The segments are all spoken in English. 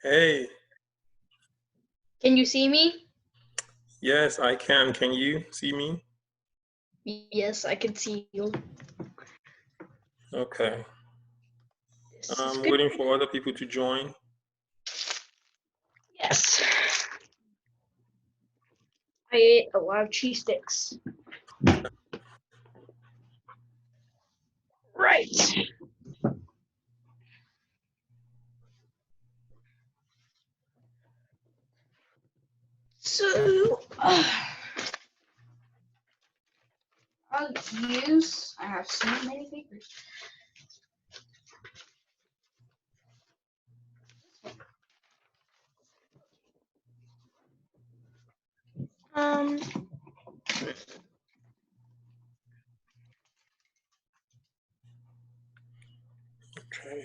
Hey, Can you see me? yes, I can. Can you see me? Yes, I can see you. Okay. This is I'm good. waiting for other people to join. Yes. I ate a lot of cheese sticks. Right. So, I'll use, I have so many papers. Um, Okay.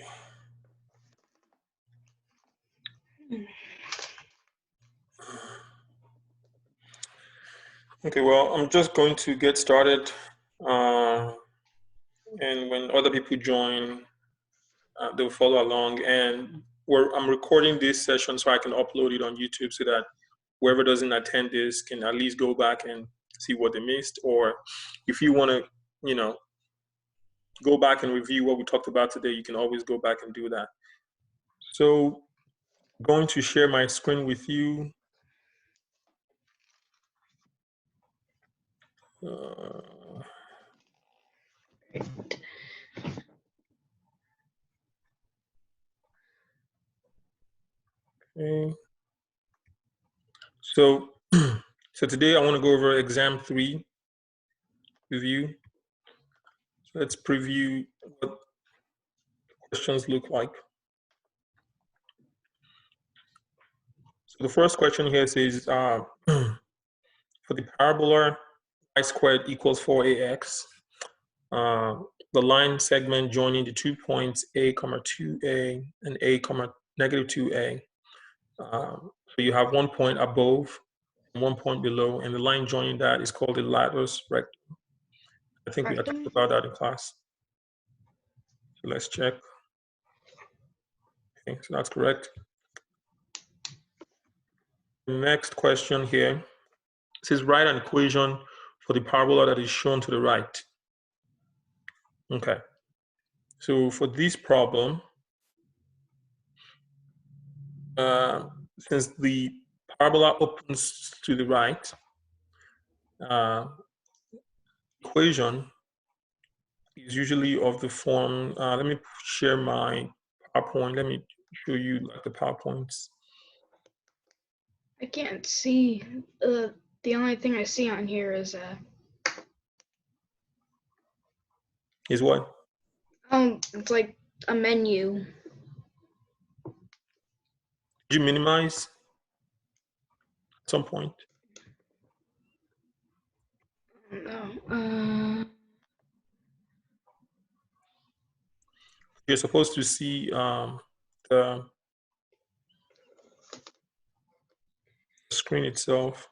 Okay, well, I'm just going to get started. Uh, and when other people join, they'll follow along. And I'm recording this session so I can upload it on YouTube so that whoever doesn't attend this can at least go back and see what they missed. Or if you want to, you know, go back and review what we talked about today, you can always go back and do that. So, going to share my screen with you. Uh, okay. So, so today I want to go over exam 3 review. So let's preview what questions look like. So the first question here says, for the parabola y squared equals 4ax, the line segment joining the 2 points a comma 2a and a comma negative 2a. So you have 1 point above and 1 point below, and the line joining that is called the latus rectum. I think we had talked about that in class. So let's check. Okay, so that's correct. The next question here says write an equation for the parabola that is shown to the right. Okay, so for this problem, since the parabola opens to the right, equation is usually of the form, let me share my PowerPoint. Let me show you like the PowerPoints. I can't see. The only thing I see on here is Is what? it's like a menu. Did you minimize at some point? No. You're supposed to see the screen itself.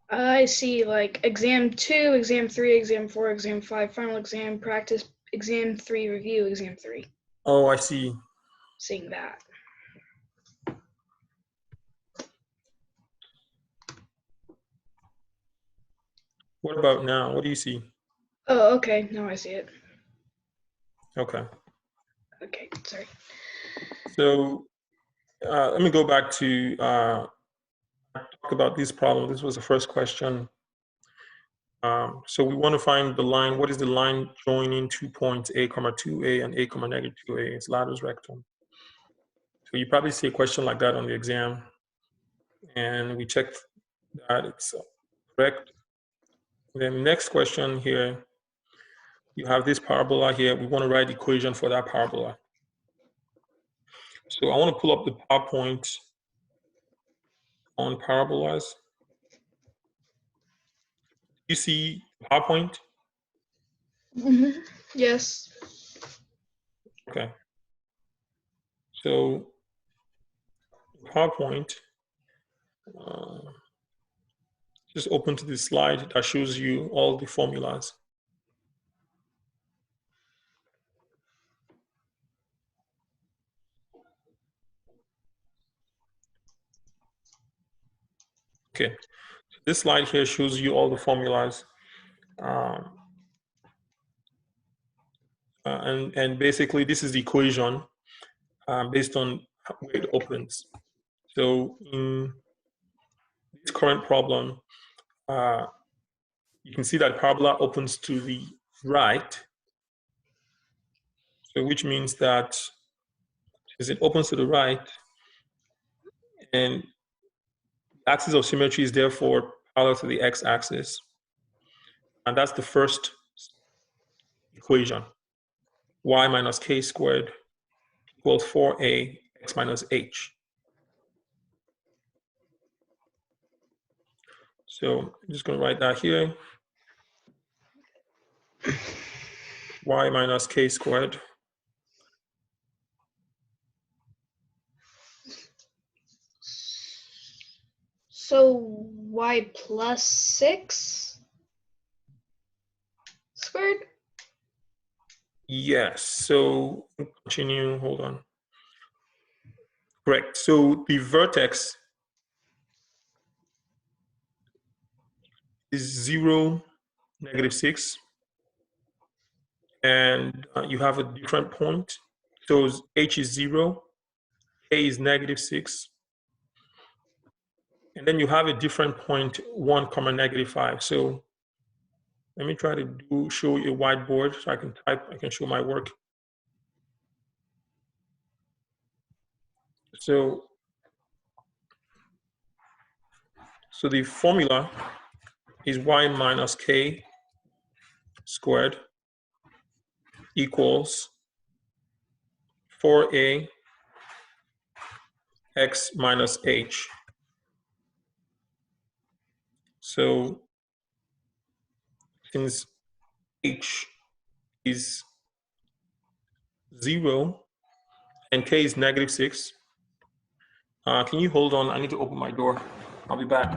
I see like exam 2, exam 3, exam 4, exam 5, final exam, practice, exam 3, review, exam 3. Oh, I see. Seeing that. What about now? What do you see? Oh, okay. Now I see it. Okay. Okay, sorry. So let me go back to talk about this problem. This was the first question. So we want to find the line. What is the line joining 2 points a comma 2a and a comma negative 2a? It's latus rectum. So you probably see a question like that on the exam, and we checked that it's correct. And then the next question here, you have this parabola here. We want to write the equation for that parabola. So I want to pull up the PowerPoint on parabolas. You see PowerPoint? Mm-hmm. Yes. Okay. So PowerPoint, just open to this slide that shows you all the formulas. Okay, so this slide here shows you all the formulas. And basically this is the equation based on where it opens. So in this current problem, you can see that parabola opens to the right. So which means that as it opens to the right, and the axis of symmetry is therefore parallel to the x-axis. And that's the first equation. Y minus k squared equals 4a x minus h. So I'm just going to write that here. Y minus k squared So y plus 6 squared? Yes, so continue, hold on. Correct, so the vertex is 0, -6, and you have a different point. So h is 0, k is -6, and then you have a different point, 1, -5. So let me try to show you a whiteboard so I can type, I can show my work. So the formula is y minus k squared equals 4a x minus h. So since h is 0 and k is -6, can you hold on? I need to open my door. I'll be back.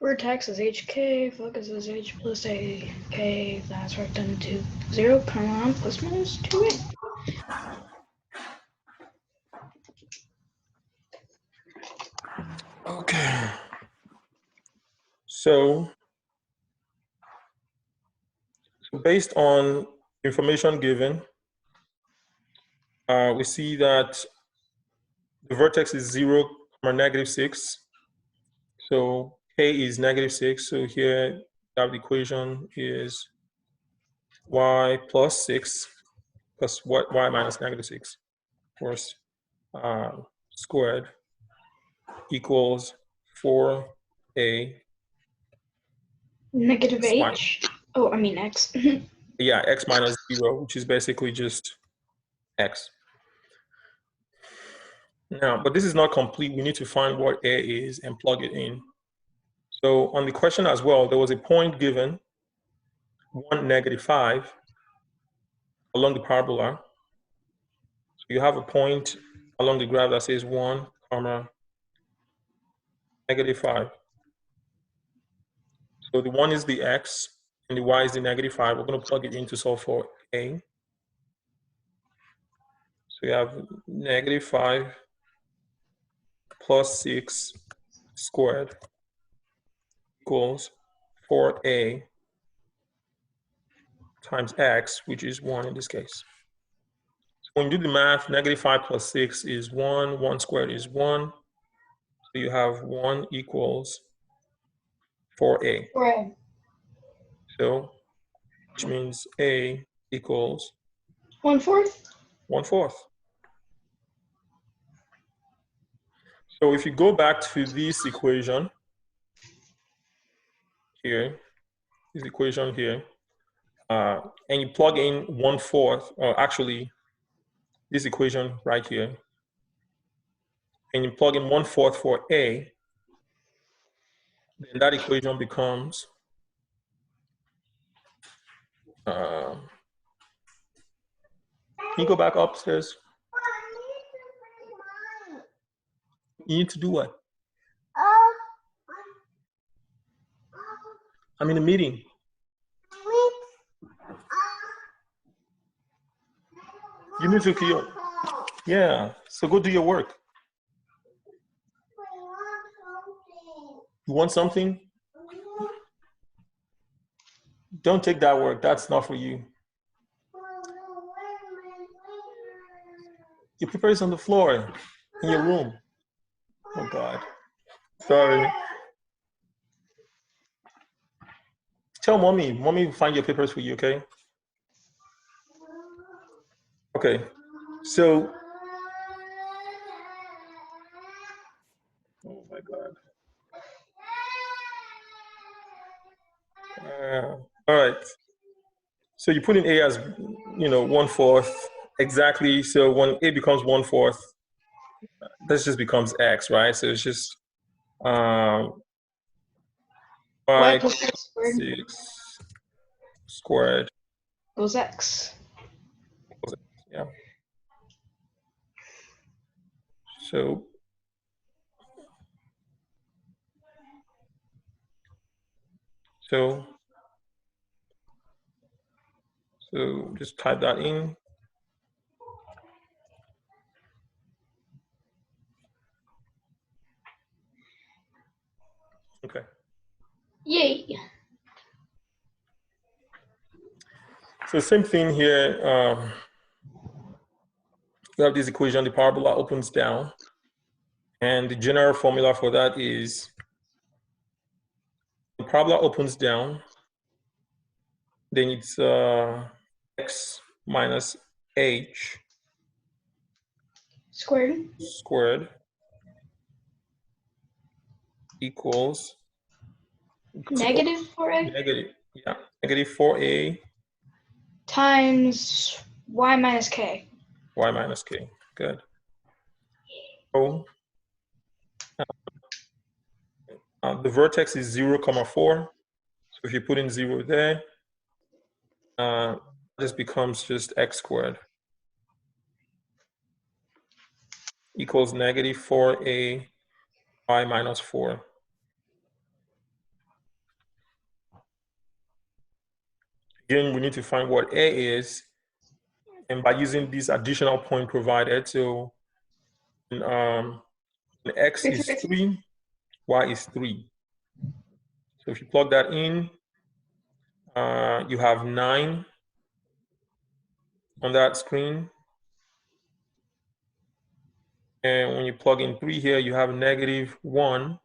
Vertex is hk, focus is h plus a k, that's worked into 0, plus minus 2a. Okay. So based on information given, we see that the vertex is 0, -6. So k is -6. So here that equation is y plus 6 plus y minus -6, of course, squared equals 4a Negative h. Oh, I mean x. Yeah, x minus 0, which is basically just x. Now, but this is not complete. We need to find what a is and plug it in. So on the question as well, there was a point given, 1, -5, along the parabola. So you have a point along the graph that says 1, -5. So the 1 is the x and the y is the -5. We're going to plug it in to solve for a. So you have -5 plus 6 squared equals 4a times x, which is 1 in this case. So when you do the math, -5 plus 6 is 1, 1 squared is 1. So you have 1 equals 4a. Right. So, which means a equals 1/4. 1/4. So if you go back to this equation here, this equation here, and you plug in 1/4, or actually this equation right here, and you plug in 1/4 for a, then that equation becomes can you go back upstairs? You need to do what? I'm in a meeting. You You need to keep. Yeah. So go do your work. You want something? Don't take that work. That's not for you. Your paper is on the floor in your room. Oh God. Sorry. Tell mommy. Mommy will find your papers for you, okay? Okay. So, oh my God. All right. So you put in A as, 1/4 exactly. So when A becomes 1/4, this just becomes X, right? So it's just Y 5, plus x squared 6 squared. equals x. Yeah. So so just type that in. Okay. Yay. So same thing here. You have this equation, the parabola opens down. And the general formula for that is the parabola opens down, then it's x minus h Squared. squared equals Negative 4a negative 4a times y minus k. y minus k. Good. So the vertex is 0, 4. So if you put in 0 there, this becomes just x squared equals negative 4a y minus 4. Again, we need to find what a is, and by using this additional point provided, so when x is 3, y is 3. So if you plug that in, you have 9 on that screen. And when you plug in 3 here, you have negative 1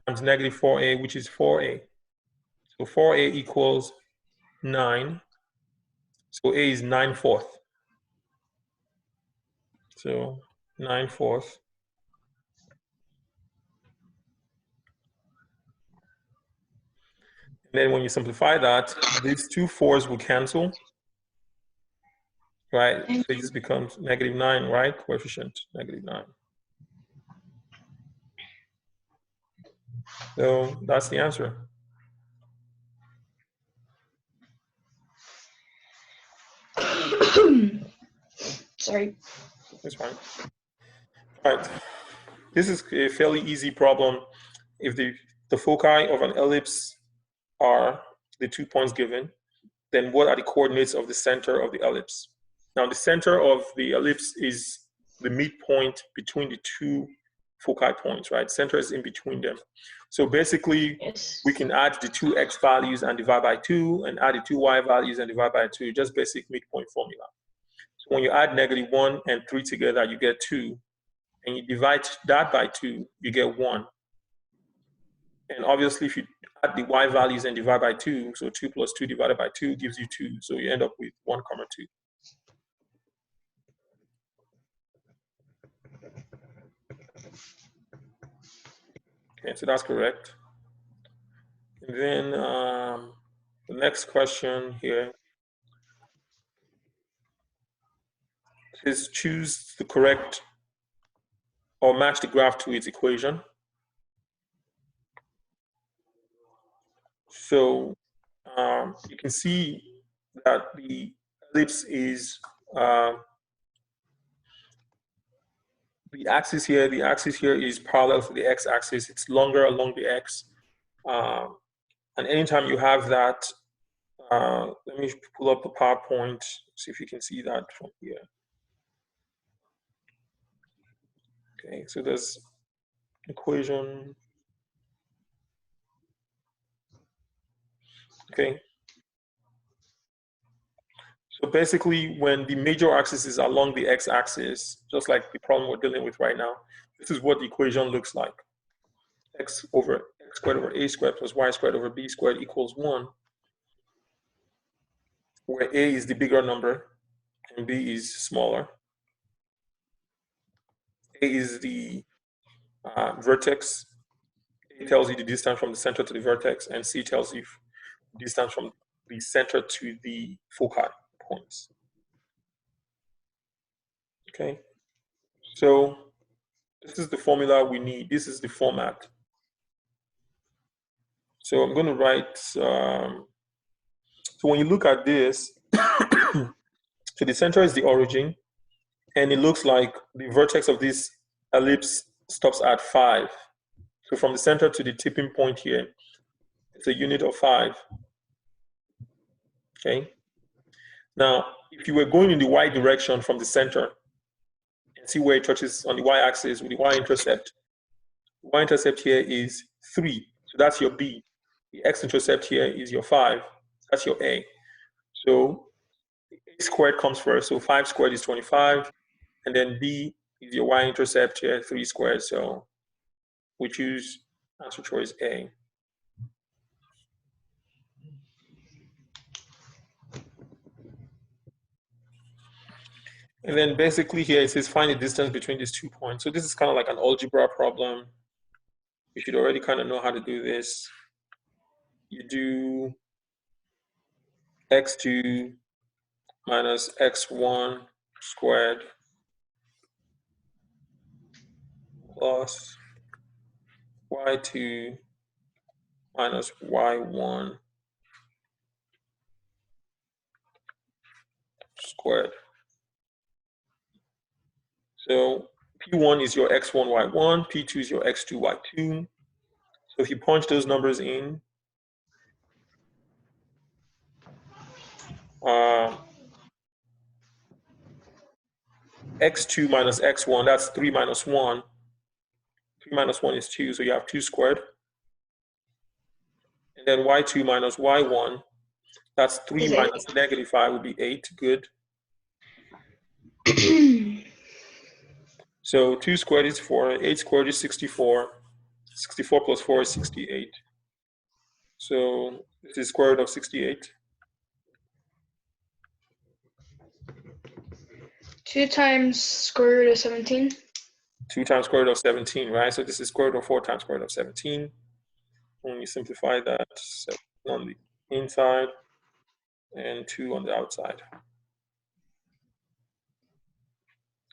times negative 4a, which is 4a. So 4a equals 9. So a is 9/4. So 9/4. And then when you simplify that, these two 4s will cancel, right? So it just becomes negative 9, right? Coefficient, negative 9. So that's the answer. Sorry. That's fine. All right. This is a fairly easy problem. If the foci of an ellipse are the 2 points given, then what are the coordinates of the center of the ellipse? Now, the center of the ellipse is the midpoint between the two foci points, right? Center is in between them. So basically, we can add the two x values and divide by 2, and add the two y values and divide by 2, just basic midpoint formula. So when you add negative 1 and 3 together, you get 2. And you divide that by 2, you get 1. And obviously, if you add the y values and divide by 2, so 2 plus 2 divided by 2 gives you 2. So you end up with 1, 2. Okay, so that's correct. And then the next question here is choose the correct or match the graph to its equation. So you can see that the ellipse is the axis here is parallel to the x-axis. It's longer along the x. And anytime you have that Let me pull up the PowerPoint, see if you can see that from here. Okay, so there's equation. Okay. So basically, when the major axis is along the x-axis, just like the problem we're dealing with right now, this is what the equation looks like. X squared over a squared plus y squared over b squared equals 1, where a is the bigger number and b is smaller. A is the vertex. A tells you the distance from the center to the vertex, and C tells you the distance from the center to the foci points. Okay, so this is the formula we need. This is the format. So I'm going to write, so when you look at this, so the center is the origin, and it looks like the vertex of this ellipse stops at 5. So from the center to the tipping point here, it's a unit of 5. Okay. Now, if you were going in the y direction from the center and see where it touches on the y-axis with the y-intercept, the y-intercept here is 3. So that's your b. The x-intercept here is your 5. That's your a. So a squared comes first. So 5 squared is 25. And then b is your y-intercept here, 3 squared. So we choose answer choice A. And then basically here it says find the distance between these 2 points. So this is kind of like an algebra problem. You should already kind of know how to do this. You do x2 minus x1 squared plus y2 minus y1 squared. So P1 is your x1, y1, P2 is your x2, y2. So if you punch those numbers in, x2 minus x1, that's 3 minus 1. 3 minus 1 is 2, so you have 2 squared. And then y2 minus y1, that's 3 minus negative 5 would be 8. Good. So 2 squared is 4, 8 squared is 64. 64 plus 4 is 68. So this is square root of 68. 2 times square root of 17. 2 times square root of 17, right? So this is square root of 4 times square root of 17. When you simplify that, 7 on the inside and 2 on the outside.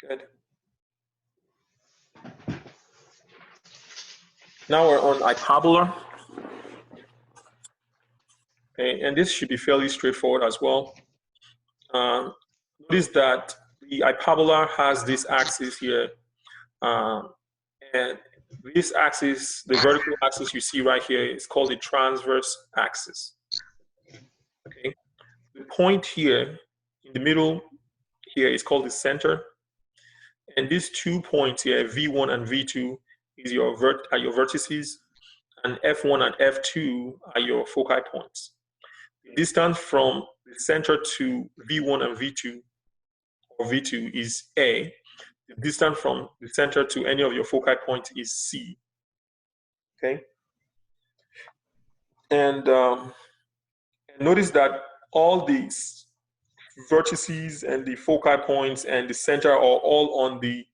Good. Now we're on hyperbola. Okay, and this should be fairly straightforward as well. Notice that the hyperbola has this axis here, and this axis, the vertical axis you see right here, is called the transverse axis. Okay, the point here in the middle here is called the center, and these 2 points here, V1 and V2, is your vertices, and F1 and F2 are your foci points. The distance from the center to V1 and V2, or V2, is A. The distance from the center to any of your foci points is C. Okay? And notice that all these vertices and the foci points and the center are all on the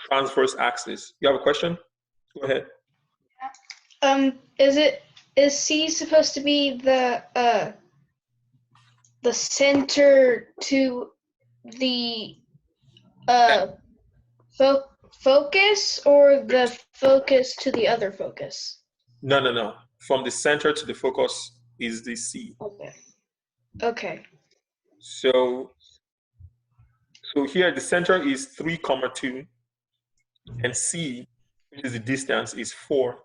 transverse axis. You have a question? Go ahead. Is C supposed to be the center to the focus, or the focus to the other focus? No. From the center to the focus is the C. Okay. So here the center is 3, 2, and C, which is the distance, is 4.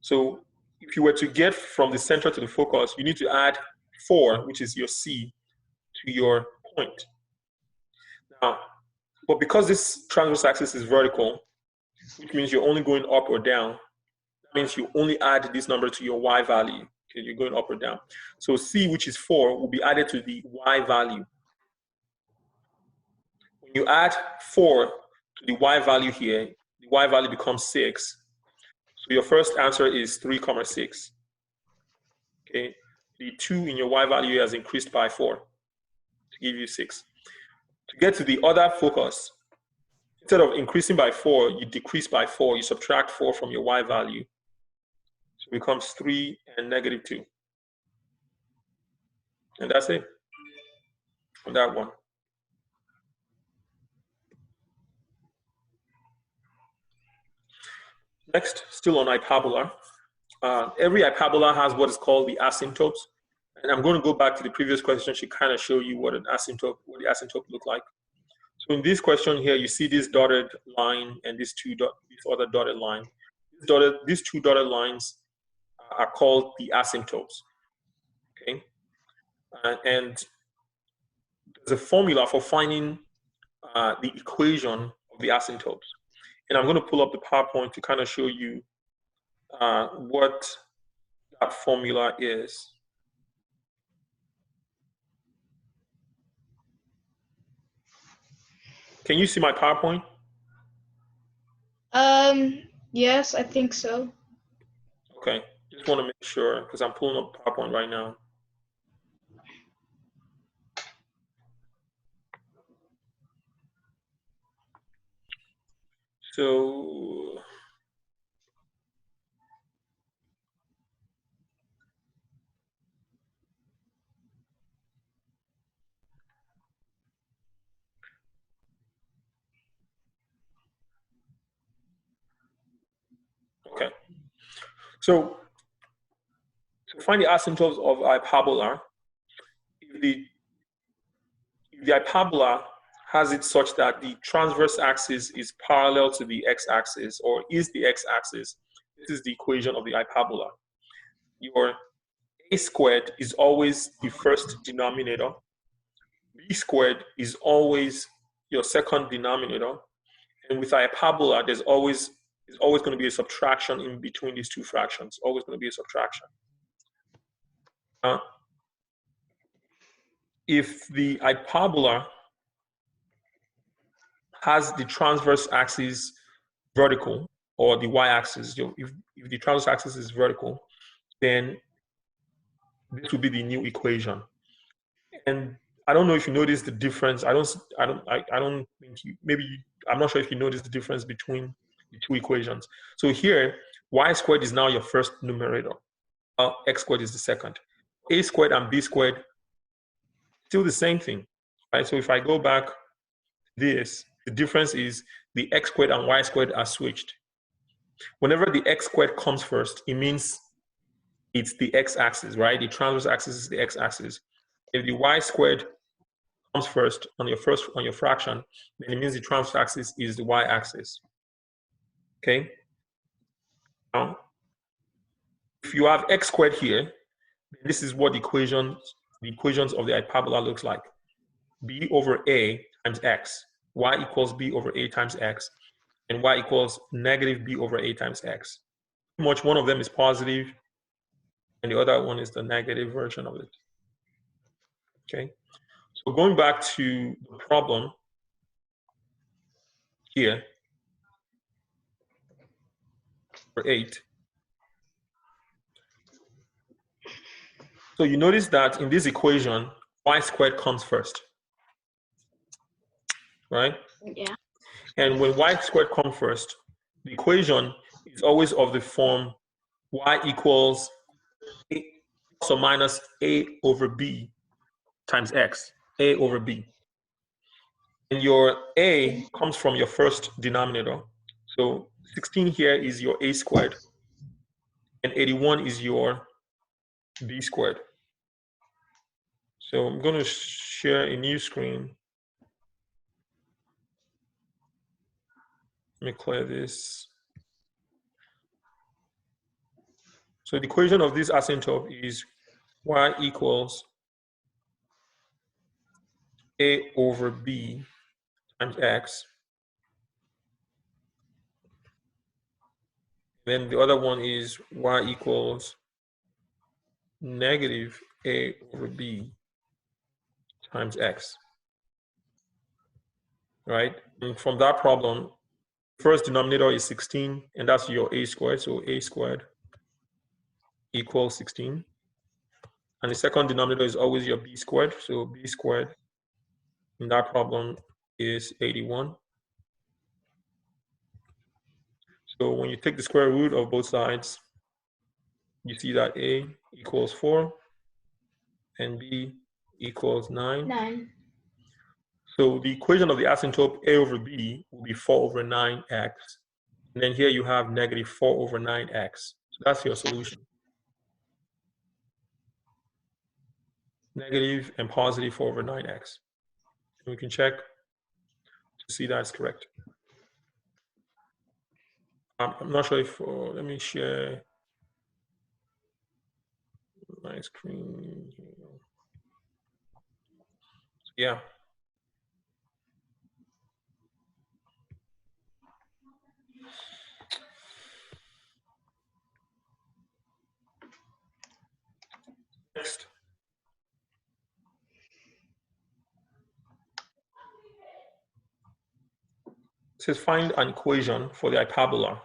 So if you were to get from the center to the focus, you need to add 4, which is your C, to your point. Now, but because this transverse axis is vertical, which means you're only going up or down, that means you only add this number to your Y value. Okay, you're going up or down. So C, which is 4, will be added to the Y value. When you add 4 to the Y value here, the Y value becomes 6. So your first answer is 3, 6. Okay, the 2 in your Y value has increased by 4 to give you 6. To get to the other focus, instead of increasing by 4, you decrease by 4. You subtract 4 from your Y value. So it becomes 3 and -2. And that's it on that one. Next, still on hyperbola. Every hyperbola has what is called the asymptotes. And I'm going to go back to the previous question to kind of show you what the asymptote look like. So in this question here, you see this dotted line and this other dotted line. These two dotted lines are called the asymptotes. Okay, and there's a formula for finding the equation of the asymptotes. And I'm going to pull up the PowerPoint to kind of show you what that formula is. Can you see my PowerPoint? Yes, I think so. Okay, just want to make sure because I'm pulling up PowerPoint right now. So okay, so to find the asymptotes of hyperbola, if the hyperbola has it such that the transverse axis is parallel to the x-axis or is the x-axis, this is the equation of the hyperbola. Your a squared is always the first denominator. B squared is always your second denominator. And with hyperbola, there's always going to be a subtraction in between these two fractions. Always going to be a subtraction. If the hyperbola has the transverse axis vertical or the y-axis, if the transverse axis is vertical, then this will be the new equation. And I don't know if you notice the difference. I don't think you, I'm not sure if you notice the difference between the two equations. So here, y squared is now your first numerator. X squared is the second. A squared and B squared, still the same thing, right? So if I go back this, the difference is the x squared and y squared are switched. Whenever the x squared comes first, it means it's the x-axis, right? The transverse axis is the x-axis. If the y squared comes first on your fraction, then it means the transverse axis is the y-axis. Okay. Now, if you have x squared here, this is what the equations of the hyperbola looks like. B over a times x. Y equals b over a times x, and y equals negative b over a times x. Pretty much one of them is positive, and the other one is the negative version of it. Okay. So going back to the problem here, for 8. So you notice that in this equation, y squared comes first, right? Yeah. And when y squared comes first, the equation is always of the form y equals a plus or minus a over b times x, a over b. And your a comes from your first denominator. So 16 here is your a squared, and 81 is your b squared. So I'm going to share a new screen. Let me clear this. So the equation of this asymptote is y equals A over B times X. Then the other one is Y equals negative A over B times X, right? And from that problem, first denominator is 16, and that's your A squared. So A squared equals 16. And the second denominator is always your B squared. So B squared in that problem is 81. So when you take the square root of both sides, you see that A equals 4 and B equals 9. 9. So the equation of the asymptote A over B will be 4 over 9x. And then here you have negative 4 over 9x. So that's your solution. Negative and positive 4 over 9x. And we can check to see that's correct. I'm not sure if, let me share my screen. Yeah. Next. It says find an equation for the hyperbola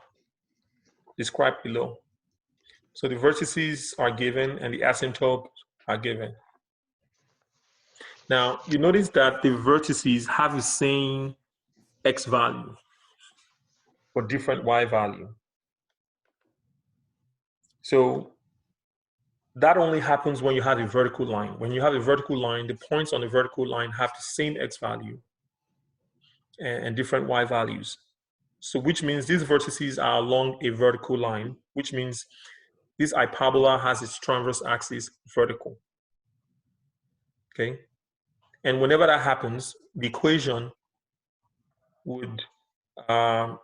described below. So the vertices are given and the asymptotes are given. Now, you notice that the vertices have the same x value or different y value. So that only happens when you have a vertical line. When you have a vertical line, the points on the vertical line have the same x value and different y values. So which means these vertices are along a vertical line, which means this hyperbola has its transverse axis vertical. Okay? And whenever that happens, the equation would, the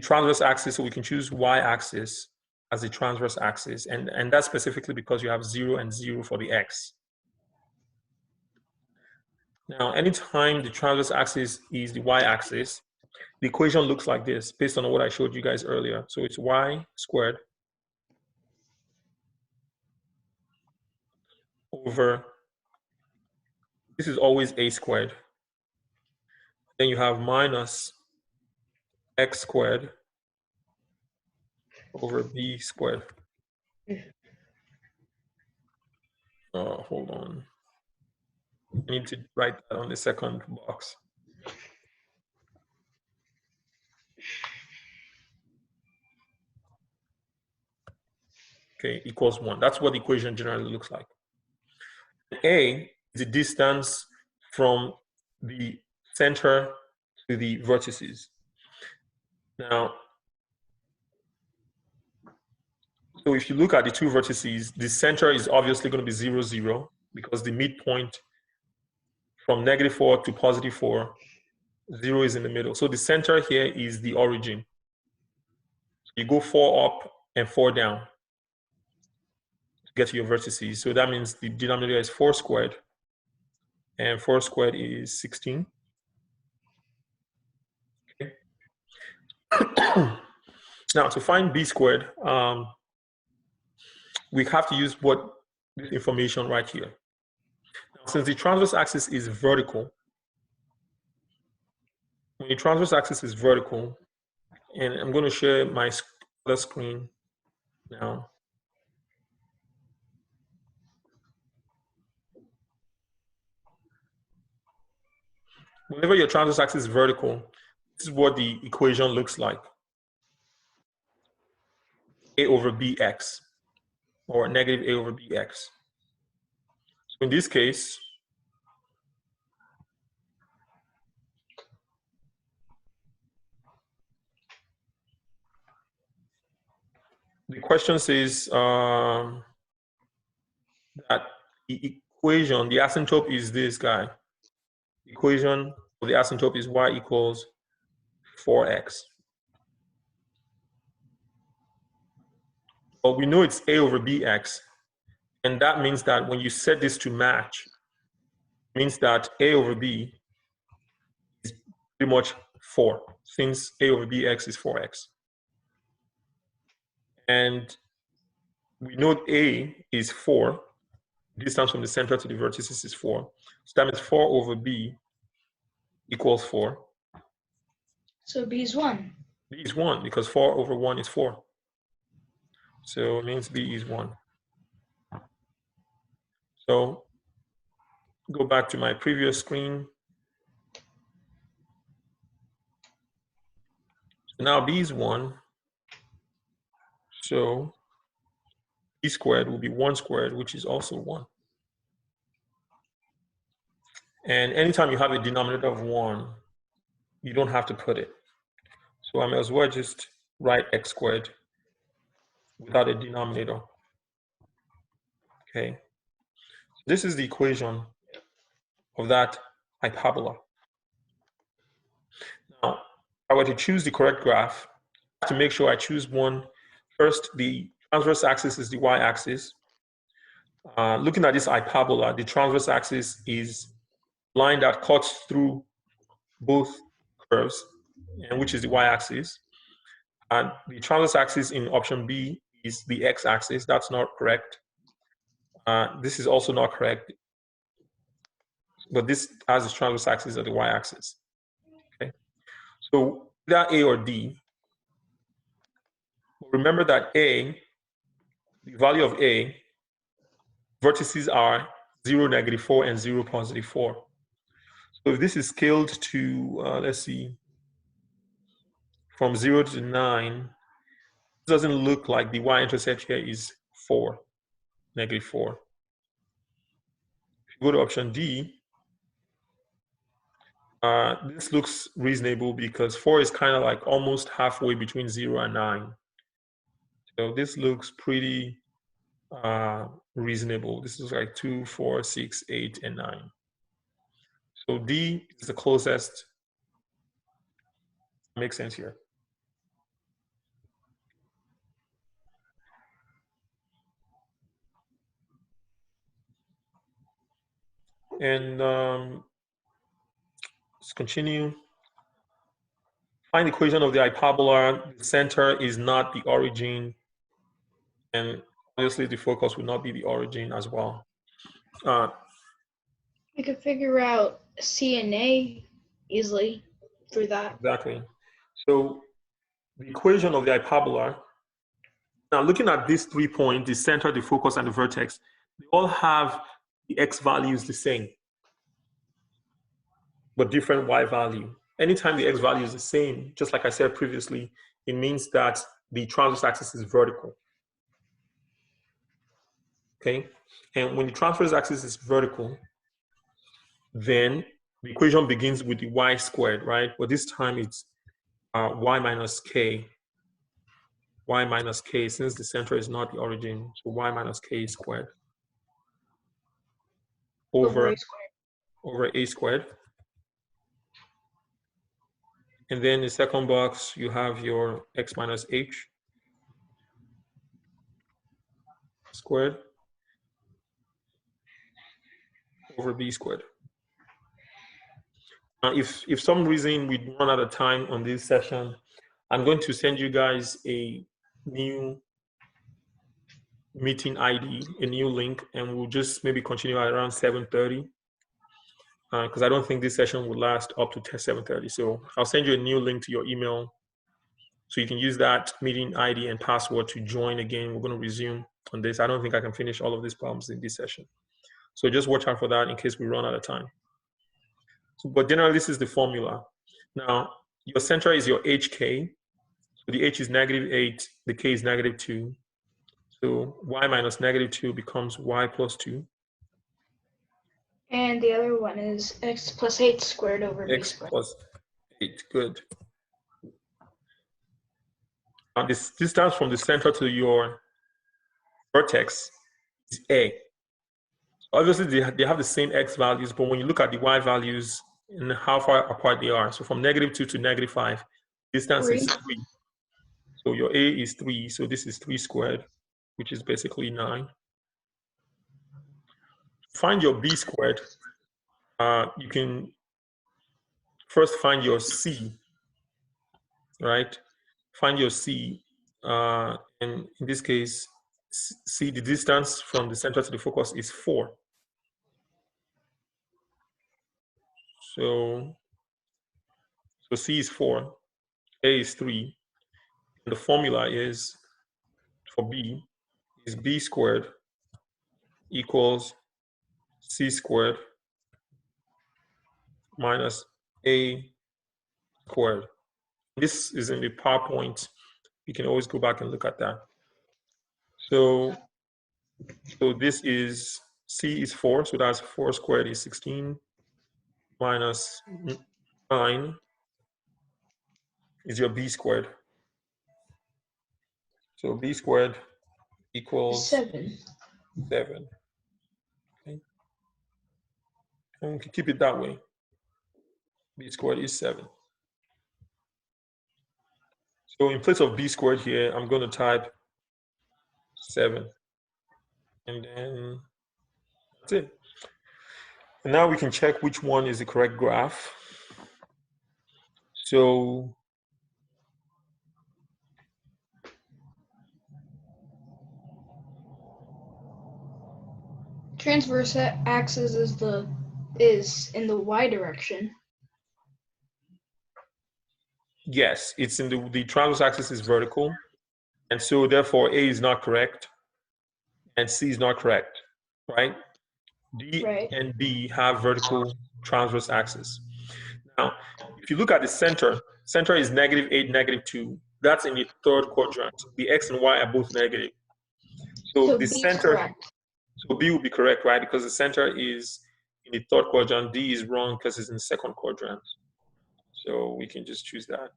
transverse axis, so we can choose y-axis as the transverse axis, and that's specifically because you have 0 and 0 for the x. Now, anytime the transverse axis is the y-axis, the equation looks like this, based on what I showed you guys earlier. So it's y squared over, this is always a squared. Then you have minus x squared over b squared. Hold on. I need to write that on the second box. Okay, equals 1. That's what the equation generally looks like. A is the distance from the center to the vertices. Now, so if you look at the two vertices, the center is obviously going to be 0, 0, because the midpoint from -4 to +4, 0 is in the middle. So the center here is the origin. You go 4 up and 4 down to get to your vertices. So that means the denominator is 4 squared, and 4 squared is 16. Okay. Now, to find b squared, we have to use this information right here. Now, since the transverse axis is vertical, when the transverse axis is vertical, and I'm going to share my other screen now. Whenever your transverse axis is vertical, this is what the equation looks like. A over bx, or negative a over bx. So in this case, the question says that the equation, the asymptote is this guy. The equation of the asymptote is y equals 4x. But we know it's a over bx, and that means that when you set this to match, means that a over b is pretty much 4, since a over bx is 4x. And we know a is 4. Distance from the center to the vertices is 4. So that means 4 over b equals 4. So B is 1. B is 1 because 4 over 1 is 4. So it means B is 1. So go back to my previous screen. So now B is 1. So B squared will be 1 squared, which is also 1. And anytime you have a denominator of 1, you don't have to put it. So I may as well just write x squared without a denominator. Okay. This is the equation of that hyperbola. Now, if I were to choose the correct graph, I have to make sure I choose one. First, the transverse axis is the y-axis. Looking at this hyperbola, the transverse axis is a line that cuts through both curves, and which is the y-axis. And the transverse axis in option B is the x-axis. That's not correct. This is also not correct. But this has the transverse axis of the y-axis. Okay. So either A or D. Remember that A, the value of A, vertices are 0, -4, and 0, +4. So if this is scaled to, let's see, from 0 to 9, it doesn't look like the y-intercept here is 4, -4. If you go to option D, this looks reasonable because 4 is kind of like almost halfway between 0 and 9. So this looks pretty reasonable. This is like 2, 4, 6, 8, and 9. So D is the closest. Makes sense here. And let's continue. Find the equation of the hyperbola. The center is not the origin, and obviously the focus will not be the origin as well. You could figure out C and A easily through that. Exactly. So the equation of the hyperbola. Now looking at these 3 points, the center, the focus, and the vertex, they all have the x values the same, but different y value. Anytime the x value is the same, just like I said previously, it means that the transverse axis is vertical. Okay? And when the transverse axis is vertical, then the equation begins with the y squared, right? But this time it's y minus k. Y minus k, since the center is not the origin, so y minus k squared over a squared. And then in the second box, you have your x minus h squared over b squared. Now, if some reason we run out of time on this session, I'm going to send you guys a new meeting ID, a new link, and we'll just maybe continue at around 7:30. Because I don't think this session will last up to 7:30. So I'll send you a new link to your email so you can use that meeting ID and password to join again. We're going to resume on this. I don't think I can finish all of these problems in this session. So just watch out for that in case we run out of time. So, but generally, this is the formula. Now, your center is your HK. So the H is -8, the K is -2. So y minus -2 becomes y plus 2. And the other one is x plus 8 squared over b X squared. plus 8, good. Now this distance from the center to your vertex is A. Obviously, they have the same x values, but when you look at the y values and how far apart they are, so from -2 to -5, distance is 3. So your A is 3, so this is 3 squared, which is basically 9. Find your B squared. you can first find your C, right? Find your C, and in this case, C, the distance from the center to the focus is 4. So C is 4, A is 3, and the formula is, for B, is B squared equals C squared minus A squared. This is in the PowerPoint. You can always go back and look at that. So this is, C is 4, so that's 4 squared is 16 minus 9 is your B squared. So B squared equals 7. 7. Okay. And we can keep it that way. B squared is 7. So in place of B squared here, I'm going to type 7. And then that's it. And now we can check which one is the correct graph. So Transverse axis is in the y direction. yes, it's in the transverse axis is vertical. And so therefore A is not correct and C is not correct, right? D Right. and B have vertical transverse axis. Now, if you look at the center is -8, -2. That's in the third quadrant. The X and Y are both negative. So So the B is center, correct. so B will be correct, right? Because the center is in the third quadrant. D is wrong because it's in the second quadrant. So we can just choose that.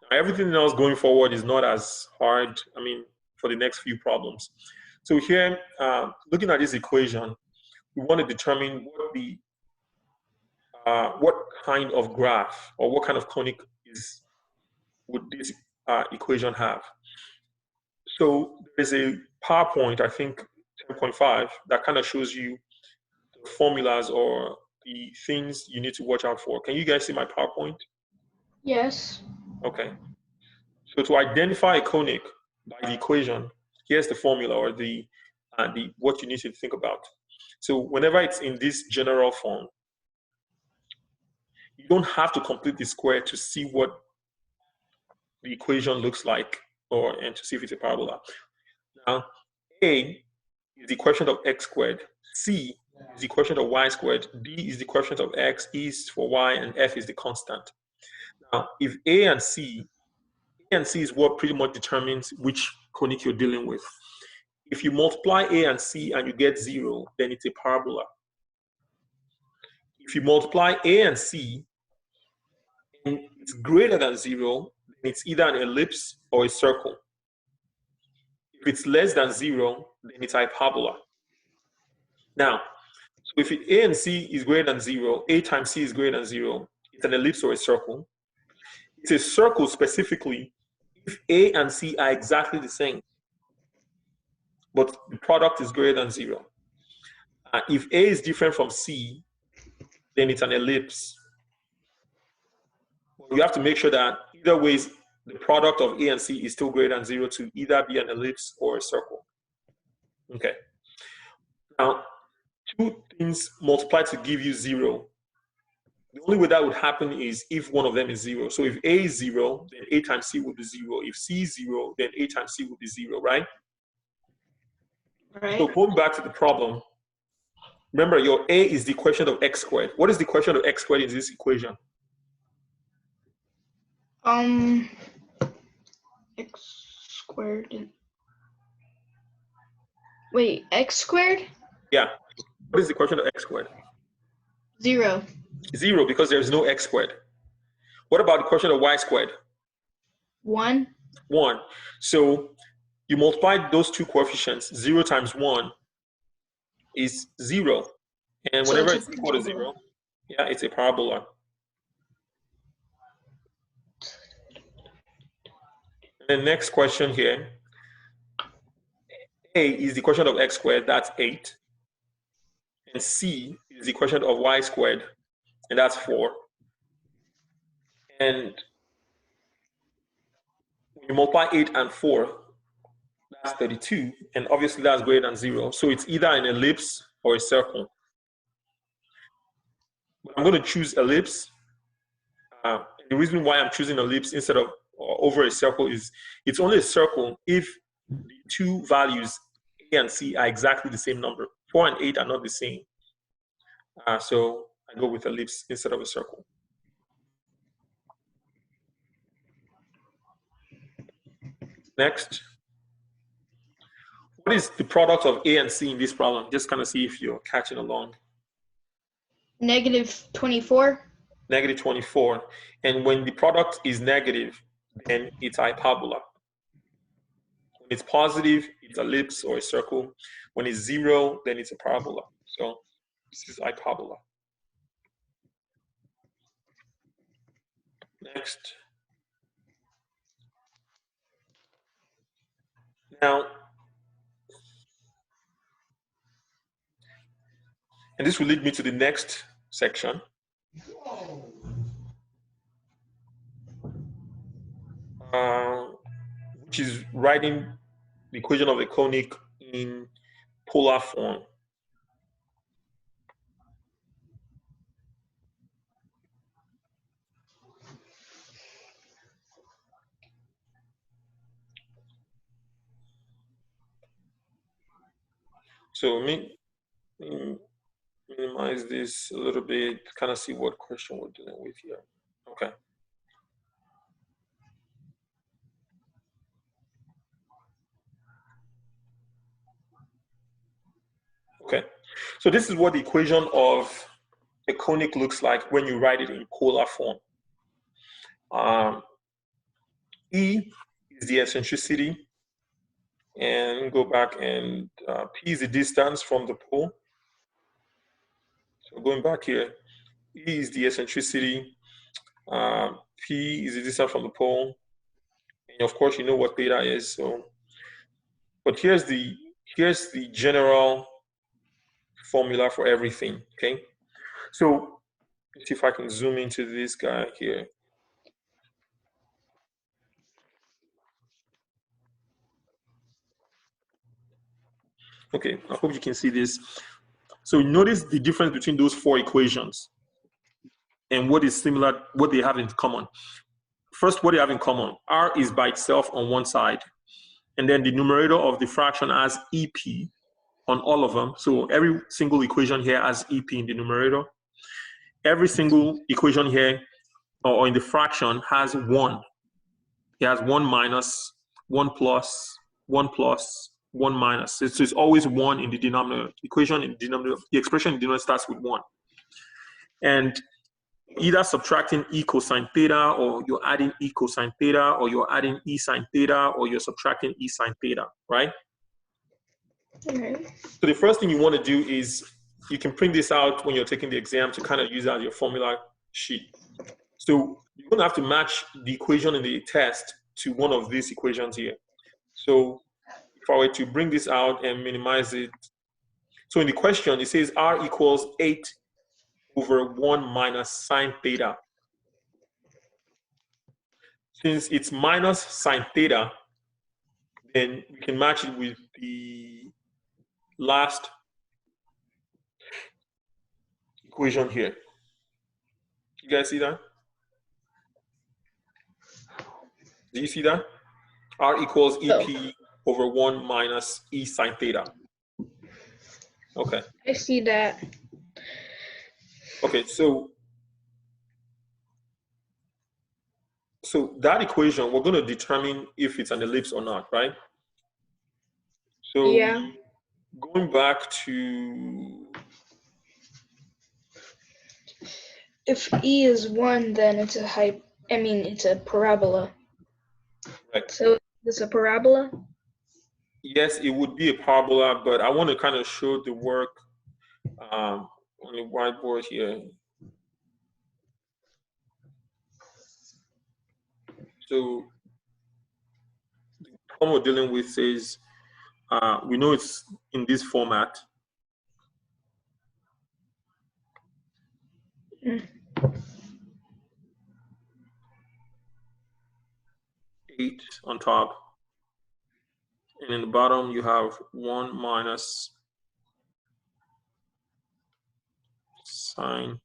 Now, everything else going forward is not as hard, I mean, for the next few problems. So here, looking at this equation, we want to determine what kind of graph or what kind of conic would this equation have. So there's a PowerPoint, I think 10.5, that kind of shows you the formulas or the things you need to watch out for. Can you guys see my PowerPoint? Yes. Okay. So to identify a conic by the equation, here's the formula or the what you need to think about. So whenever it's in this general form, you don't have to complete the square to see what the equation looks like and to see if it's a parabola. Now, A is the quotient of x squared, C is the quotient of y squared, D is the quotient of x, E is for y, and F is the constant. Now, if A and C is what pretty much determines which conic you're dealing with. If you multiply A and C and you get 0, then it's a parabola. If you multiply A and C and it's greater than 0, then it's either an ellipse or a circle. If it's less than 0, then it's a hyperbola. Now, so if A and C is greater than 0, A times C is greater than 0, it's an ellipse or a circle. It's a circle specifically if A and C are exactly the same, but the product is greater than 0. If A is different from C, then it's an ellipse. You have to make sure that either ways, the product of A and C is still greater than 0 to either be an ellipse or a circle. Okay. Now, two things multiply to give you 0. The only way that would happen is if one of them is 0. So if A is 0, then A times C will be 0. If C is 0, then A times C will be 0, right? Right. So going back to the problem, remember your A is the quotient of x squared. What is the quotient of x squared in this equation? X squared. Wait, x squared? Yeah. What is the quotient of x squared? 0. 0, because there's no x squared. What about the quotient of y squared? 1. 1. So you multiply those two coefficients. 0 times 1 is 0. And So whenever it's it's equal to 0, yeah, it's a parabola. And the next question here. A is the quotient of x squared, that's 8. And C is the quotient of y squared, and that's 4. And when you multiply 8 and 4, that's 32. And obviously that's greater than 0. So it's either an ellipse or a circle. But I'm going to choose ellipse. The reason why I'm choosing ellipse instead of over a circle is it's only a circle if the two values A and C are exactly the same number. 4 and 8 are not the same. So I go with ellipse instead of a circle. Next. What is the product of A and C in this problem? Just kind of see if you're catching along. Negative 24. Negative 24. And when the product is negative, then it's hyperbola. When it's positive, it's ellipse or a circle. When it's 0, then it's a parabola. So this is hyperbola. Next. Now, and this will lead me to the next section. Which is writing the equation of a conic in polar form. So minimize this a little bit, kind of see what question we're dealing with here. Okay. Okay, so this is what the equation of a conic looks like when you write it in polar form. E is the eccentricity, and go back, and P is the distance from the pole. So going back here, E is the eccentricity, P is the distance from the pole, and of course you know what theta is. So, but here's the general formula for everything. Okay, so let's see if I can zoom into this guy here. Okay, I hope you can see this. So notice the difference between those four equations and what is similar, what they have in common. First, what they have in common, R is by itself on one side, and then the numerator of the fraction has EP on all of them. So every single equation here has EP in the numerator. Every single equation here or in the fraction has 1. It has 1 minus, 1 plus, 1 plus, 1 minus. So it's always 1 in the denominator. Equation in the denominator, the expression in the denominator starts with 1. And either subtracting e cosine theta, or you're adding e cosine theta, or you're adding e sine theta, or you're subtracting e sine theta, right? Okay. So the first thing you want to do is you can print this out when you're taking the exam to kind of use as your formula sheet. So you're going to have to match the equation in the test to one of these equations here. So if I were to bring this out and minimize it, so in the question it says R equals 8 over 1 minus sine theta. Since it's minus sine theta, then we can match it with the last equation here. You guys see that? Do you see that? R equals EP over 1 minus E sine theta. Okay. I see that. Okay, so that equation, we're going to determine if it's an ellipse or not, right? So Yeah. going back to, If E is 1, then it's it's a parabola. right. So it's a parabola? Yes, it would be a parabola, but I want to kind of show the work on the whiteboard here. So the problem we're dealing with says we know it's in this format. Mm. 8 on top. And in the bottom, you have 1 minus sine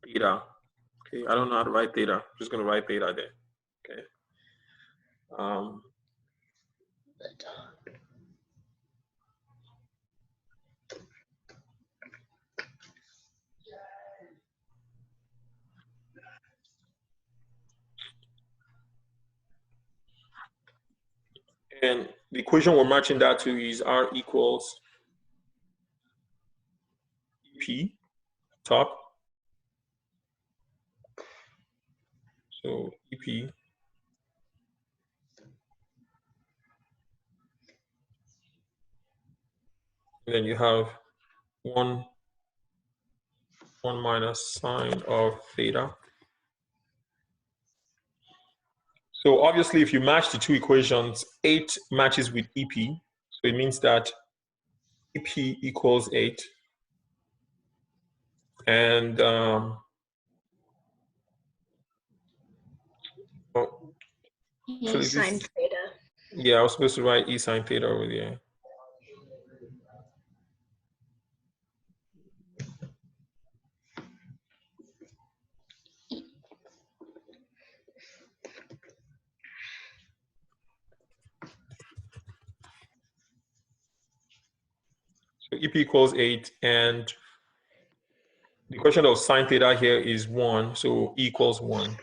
theta. Okay, I don't know how to write theta. I'm just going to write theta there. Okay. And the equation we're matching that to is R equals P top. So EP. And then you have 1 minus sine of theta. So obviously, if you match the two equations, 8 matches with EP. So it means that EP equals 8. And E sine theta. Yeah, I was supposed to write E sine theta over there. So EP equals 8, and the equation of sine theta here is 1, so E equals 1.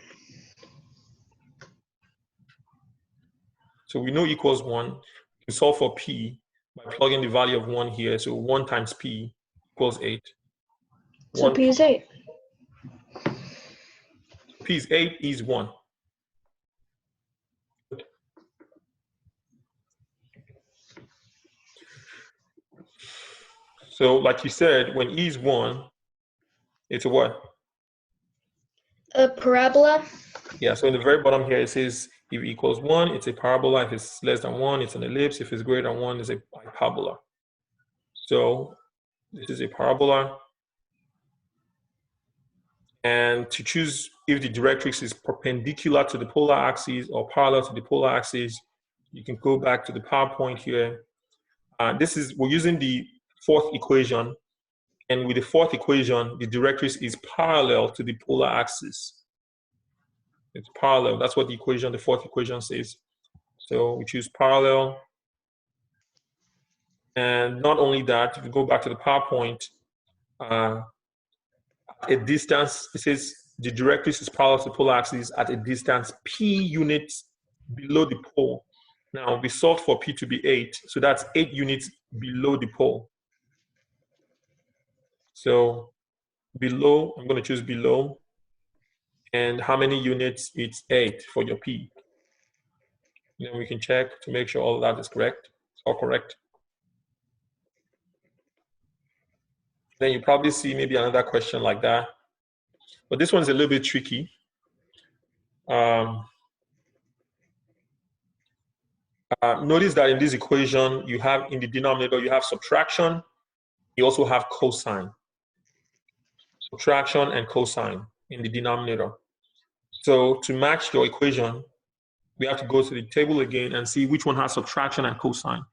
So we know E equals 1. We solve for P by plugging the value of 1 here. So 1 times P equals 8. So P is 8. P is 8, E is 1. So like you said, when E is 1, it's a what? A parabola. Yeah, so in the very bottom here, it says if E equals 1, it's a parabola. If it's less than 1, it's an ellipse. If it's greater than 1, it's a hyperbola. So this is a parabola. And to choose if the directrix is perpendicular to the polar axis or parallel to the polar axis, you can go back to the PowerPoint here. We're using the fourth equation. And with the fourth equation, the directrix is parallel to the polar axis. It's parallel. That's what the fourth equation says. So we choose parallel. And not only that, if you go back to the PowerPoint, a distance, it says the directrix is parallel to the polar axis at a distance p units below the pole. Now we solved for p to be 8, so that's 8 units below the pole. So below, I'm going to choose below. And how many units? It's 8 for your p. Then we can check to make sure all that is correct. It's all correct. Then you probably see maybe another question like that. But this one's a little bit tricky. Notice that in this equation, you have in the denominator, you have subtraction. You also have cosine. Subtraction and cosine in the denominator. So to match your equation, we have to go to the table again and see which one has subtraction and cosine.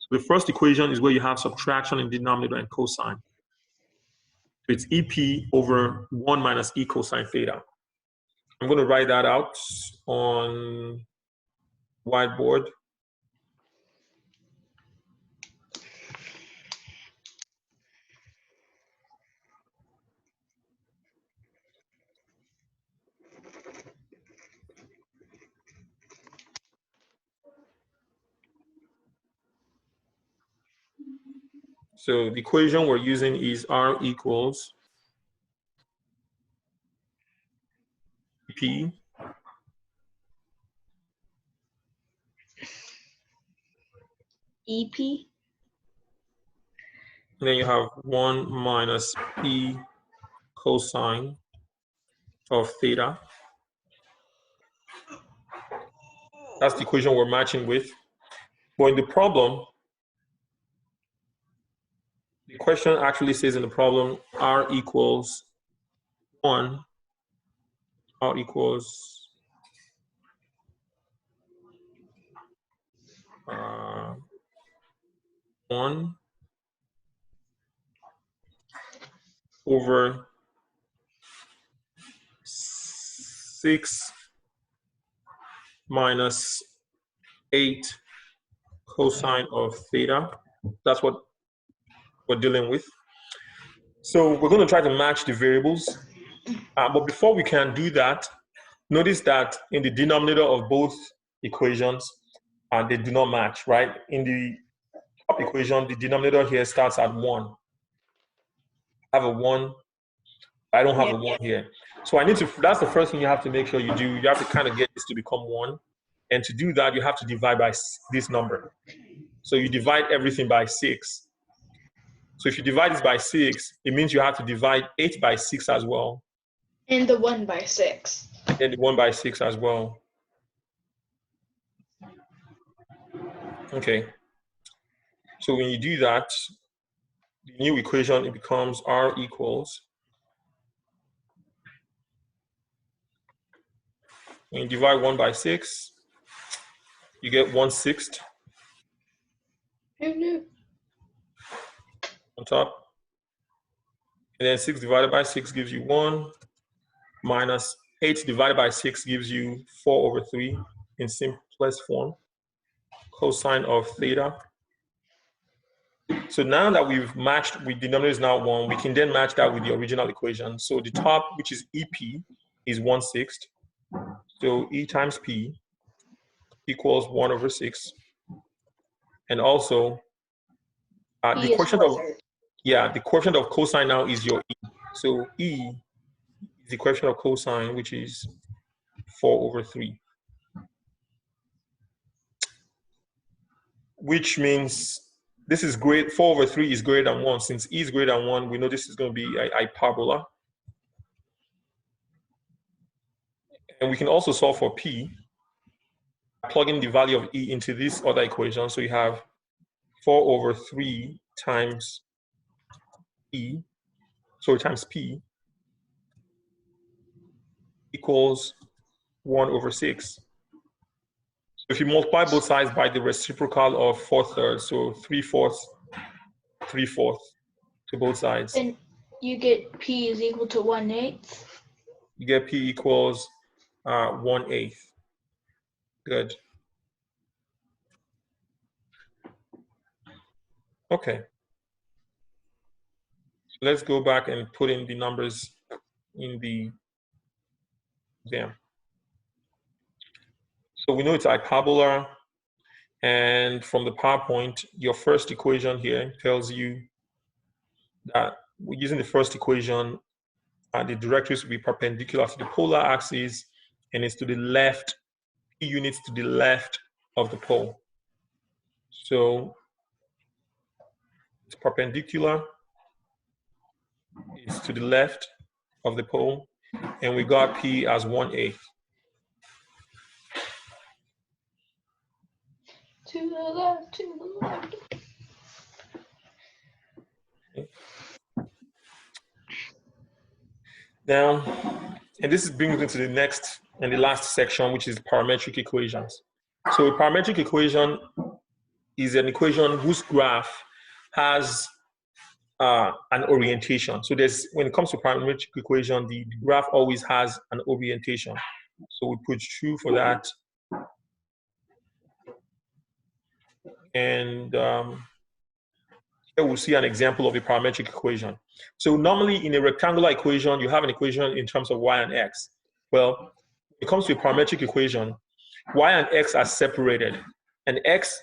So the first equation is where you have subtraction in denominator and cosine. So it's EP over 1 minus E cosine theta. I'm going to write that out on whiteboard. So the equation we're using is R equals P EP. And then you have 1 minus E cosine of theta. That's the equation we're matching with. But in the problem, the question actually says in the problem, R equals 1, R equals 1 over 6 minus 8 cosine of theta. That's what we're dealing with. So we're going to try to match the variables. But before we can do that, notice that in the denominator of both equations, they do not match, right? In the top equation, the denominator here starts at 1. I have a 1. I don't have a 1 here. So I need to, that's the first thing you have to make sure you do. You have to kind of get this to become 1. And to do that, you have to divide by this number. So you divide everything by 6. So if you divide this by 6, it means you have to divide 8 by 6 as well. And the 1 by 6. And the 1 by 6 as well. Okay. So when you do that, the new equation, it becomes R equals, when you divide 1 by 6, you get 1/6 on top. And then 6 divided by 6 gives you 1, minus 8 divided by 6 gives you 4/3 in simplest form, cosine of theta. So now that we've matched with the denominator is now 1, we can then match that with the original equation. So the top, which is EP, is 1/6. So E times P equals 1/6. And also, the coefficient of cosine now is your E. So E is the coefficient of cosine, which is 4/3. Which means this is great. 4/3 is greater than 1. Since E is greater than 1, we know this is going to be a hyperbola. And we can also solve for P, plugging the value of E into this other equation. So you have 4/3 times E, times P equals 1/6. If you multiply both sides by the reciprocal of 4/3, so 3/4, 3/4 to both sides. And you get P is equal to 1/8. You get P equals 1/8. Good. Okay. Let's go back and put in the numbers in the exam. So we know it's hyperbola, and from the PowerPoint, your first equation here tells you that we're using the first equation, the directrix will be perpendicular to the polar axis, and it's to the left, P units to the left of the pole. So it's perpendicular, it's to the left of the pole, and we got P as 1/8. To the left, to the left. Now, and this brings me to the next and the last section, which is parametric equations. So a parametric equation is an equation whose graph has an orientation. So when it comes to parametric equation, the graph always has an orientation. So we put true for that. And here we'll see an example of a parametric equation. So normally in a rectangular equation, you have an equation in terms of y and x. Well, when it comes to a parametric equation, y and x are separated. And x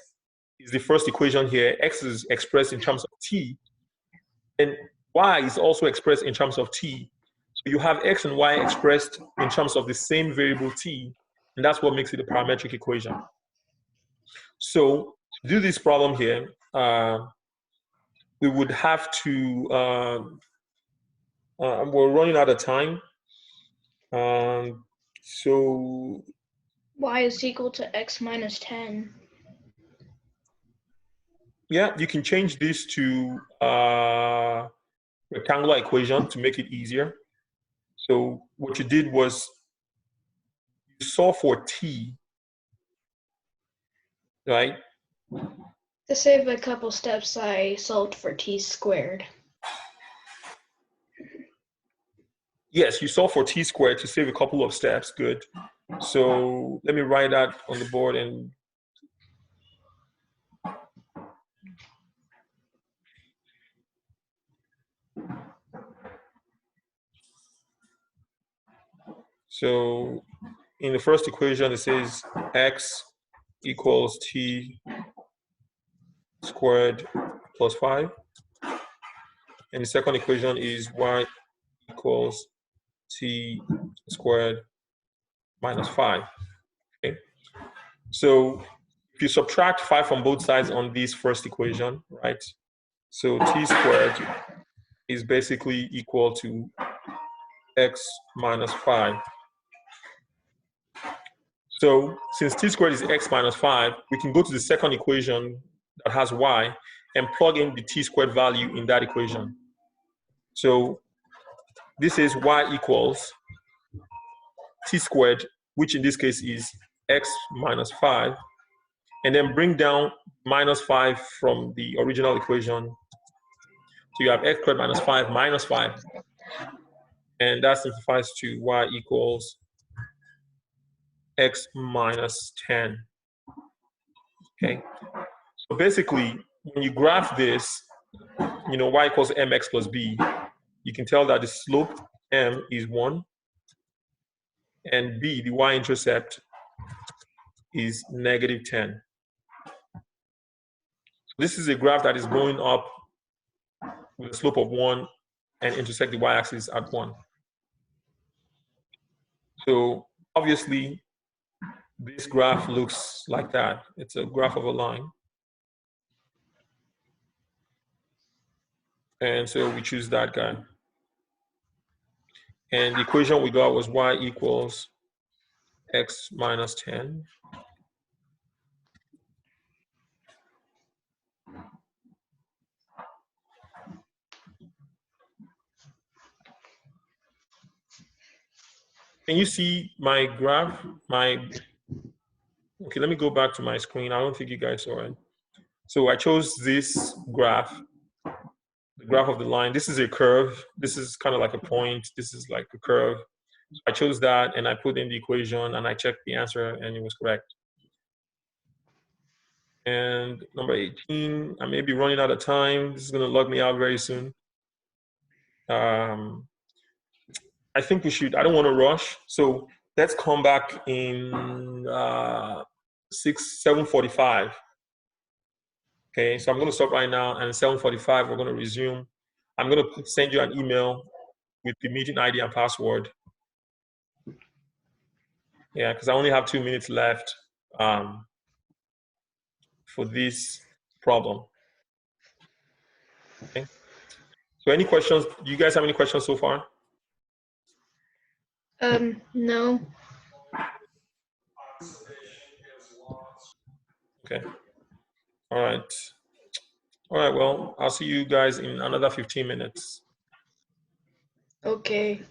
is the first equation here. X is expressed in terms of t. And y is also expressed in terms of t. So you have x and y expressed in terms of the same variable t. And that's what makes it a parametric equation. So to do this problem here, we would have to, we're running out of time. So Y is equal to x minus 10. Yeah, you can change this to rectangular equation to make it easier. So what you did was you solve for t, right? To save a couple steps, I solved for t squared. Yes, you solve for t squared to save a couple of steps. Good. So let me write that on the board and so in the first equation it says x equals t squared plus 5. And the second equation is y equals t squared minus 5. Okay. So if you subtract 5 from both sides on this first equation, right? So t squared is basically equal to x minus 5. So since t squared is x minus 5, we can go to the second equation that has y and plug in the t squared value in that equation. So this is y equals t squared, which in this case is x minus 5, and then bring down minus 5 from the original equation. So you have x squared minus 5 minus 5, and that simplifies to y equals x minus 10. Okay, so basically, when you graph this, y equals mx plus b, you can tell that the slope m is 1, and b, the y-intercept, is negative 10. This is a graph that is going up with a slope of 1 and intersect the y-axis at 1. So obviously, this graph looks like that. It's a graph of a line. And so we choose that guy. And the equation we got was y equals x minus 10. Can you see my graph? Okay, let me go back to my screen. I don't think you guys saw it. So I chose this graph, the graph of the line. This is a curve. This is kind of like a point. This is like a curve. So I chose that and I put in the equation and I checked the answer and it was correct. And number 18, I may be running out of time. This is going to log me out very soon. I think we should, I don't want to rush. So let's come back in 7:45. Okay, so I'm going to stop right now, and 7:45 we're going to resume. I'm going to send you an email with the meeting ID and password. Yeah, because I only have 2 minutes left for this problem. Okay. So any questions? Do you guys have any questions so far? No. Okay. All right. All right. Well, I'll see you guys in another 15 minutes. Okay.